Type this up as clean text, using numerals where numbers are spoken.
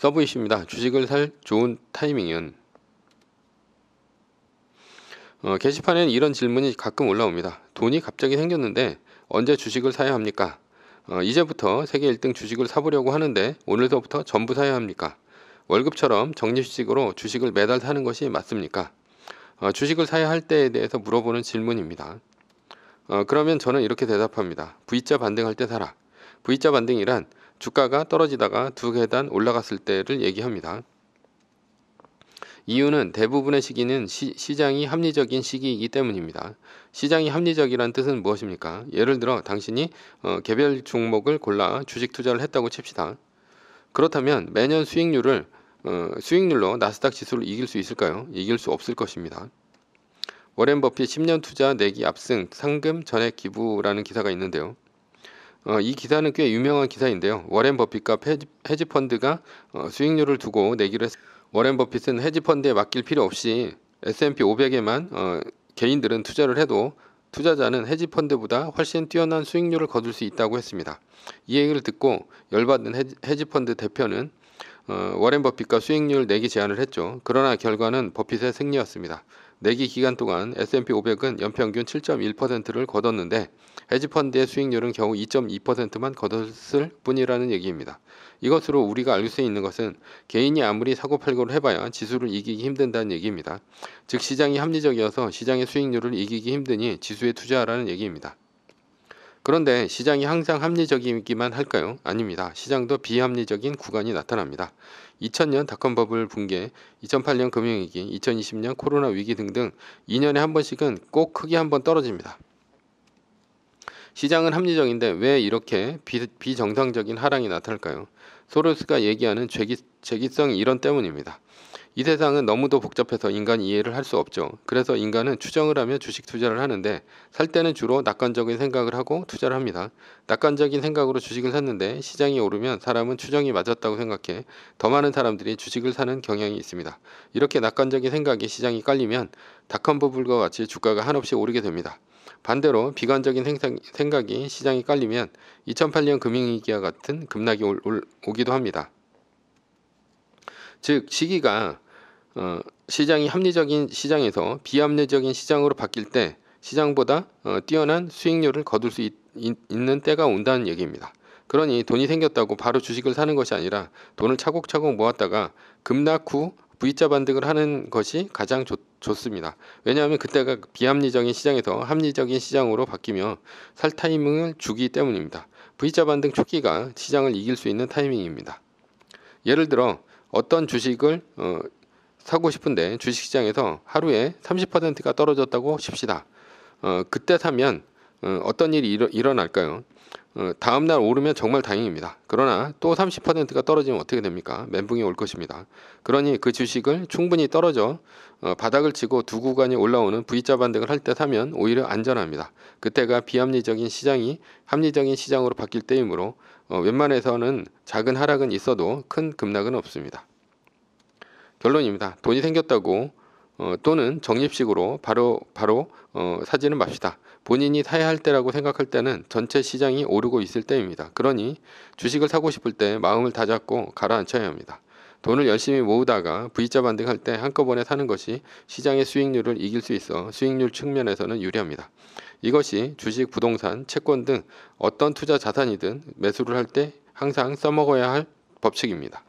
서브 이슈입니다. 주식을 살 좋은 타이밍은 게시판에는 이런 질문이 가끔 올라옵니다. 돈이 갑자기 생겼는데 언제 주식을 사야 합니까? 이제부터 세계 1등 주식을 사보려고 하는데 오늘서부터 전부 사야 합니까? 월급처럼 적립식으로 주식을 매달 사는 것이 맞습니까? 주식을 사야 할 때에 대해서 물어보는 질문입니다. 그러면 저는 이렇게 대답합니다. V자 반등할 때 사라. V자 반등이란 주가가 떨어지다가 두 계단 올라갔을 때를 얘기합니다. 이유는 대부분의 시기는 시장이 합리적인 시기이기 때문입니다. 시장이 합리적이란 뜻은 무엇입니까? 예를 들어 당신이 개별 종목을 골라 주식 투자를 했다고 칩시다. 그렇다면 매년 수익률로 나스닥 지수를 이길 수 있을까요? 이길 수 없을 것입니다. 워렌 버핏 10년 투자 내기 압승 상금 전액 기부라는 기사가 있는데요. 이 기사는 꽤 유명한 기사인데요. 워렌 버핏과 헤지펀드가 수익률을 두고 내기를 했습니다. 워렌 버핏은 헤지펀드에 맡길 필요 없이 S&P 500에만 개인들은 투자를 해도 투자자는 헤지펀드보다 훨씬 뛰어난 수익률을 거둘 수 있다고 했습니다. 이 얘기를 듣고 열받은 헤지펀드 대표는 워렌 버핏과 수익률 내기 제안을 했죠. 그러나 결과는 버핏의 승리였습니다. 내기 기간 동안 S&P 500은 연평균 7.1%를 거뒀는데 헤지펀드의 수익률은 겨우 2.2%만 거뒀을 뿐이라는 얘기입니다. 이것으로 우리가 알 수 있는 것은 개인이 아무리 사고팔고를 해봐야 지수를 이기기 힘든다는 얘기입니다. 즉 시장이 합리적이어서 시장의 수익률을 이기기 힘드니 지수에 투자하라는 얘기입니다. 그런데 시장이 항상 합리적이기만 할까요? 아닙니다. 시장도 비합리적인 구간이 나타납니다. 2000년 닷컴 버블 붕괴, 2008년 금융위기, 2020년 코로나 위기 등등 2년에 한 번씩은 꼭 크게 한 번 떨어집니다. 시장은 합리적인데 왜 이렇게 비정상적인 하락이 나타날까요? 소로스가 얘기하는 재기성 이론 때문입니다. 이 세상은 너무도 복잡해서 인간이 이해를 할 수 없죠. 그래서 인간은 추정을 하며 주식 투자를 하는데 살 때는 주로 낙관적인 생각을 하고 투자를 합니다. 낙관적인 생각으로 주식을 샀는데 시장이 오르면 사람은 추정이 맞았다고 생각해 더 많은 사람들이 주식을 사는 경향이 있습니다. 이렇게 낙관적인 생각에 시장이 깔리면 닷컴 버블과 같이 주가가 한없이 오르게 됩니다. 반대로 비관적인 생각이 시장이 깔리면 2008년 금융위기와 같은 급락이 오기도 합니다. 즉 시기가 시장이 합리적인 시장에서 비합리적인 시장으로 바뀔 때 시장보다 뛰어난 수익률을 거둘 수 있는 때가 온다는 얘기입니다. 그러니 돈이 생겼다고 바로 주식을 사는 것이 아니라 돈을 차곡차곡 모았다가 급락 후 V자 반등을 하는 것이 가장 좋습니다. 왜냐하면 그때가 비합리적인 시장에서 합리적인 시장으로 바뀌며 살 타이밍을 주기 때문입니다. V자 반등 초기가 시장을 이길 수 있는 타이밍입니다. 예를 들어 어떤 주식을 사고 싶은데 주식시장에서 하루에 30%가 떨어졌다고 칩시다. 그때 사면 어떤 일이 일어날까요? 다음날 오르면 정말 다행입니다. 그러나 또 30%가 떨어지면 어떻게 됩니까? 멘붕이 올 것입니다. 그러니 그 주식을 충분히 떨어져 바닥을 치고 두 구간이 올라오는 V자 반등을 할 때 사면 오히려 안전합니다. 그때가 비합리적인 시장이 합리적인 시장으로 바뀔 때이므로 웬만해서는 작은 하락은 있어도 큰 급락은 없습니다. 결론입니다. 돈이 생겼다고 또는 적립식으로 바로 사지는 맙시다. 본인이 사야 할 때라고 생각할 때는 전체 시장이 오르고 있을 때입니다. 그러니 주식을 사고 싶을 때 마음을 다잡고 가라앉혀야 합니다. 돈을 열심히 모으다가 V자 반등할 때 한꺼번에 사는 것이 시장의 수익률을 이길 수 있어 수익률 측면에서는 유리합니다. 이것이 주식, 부동산, 채권 등 어떤 투자 자산이든 매수를 할 때 항상 써먹어야 할 법칙입니다.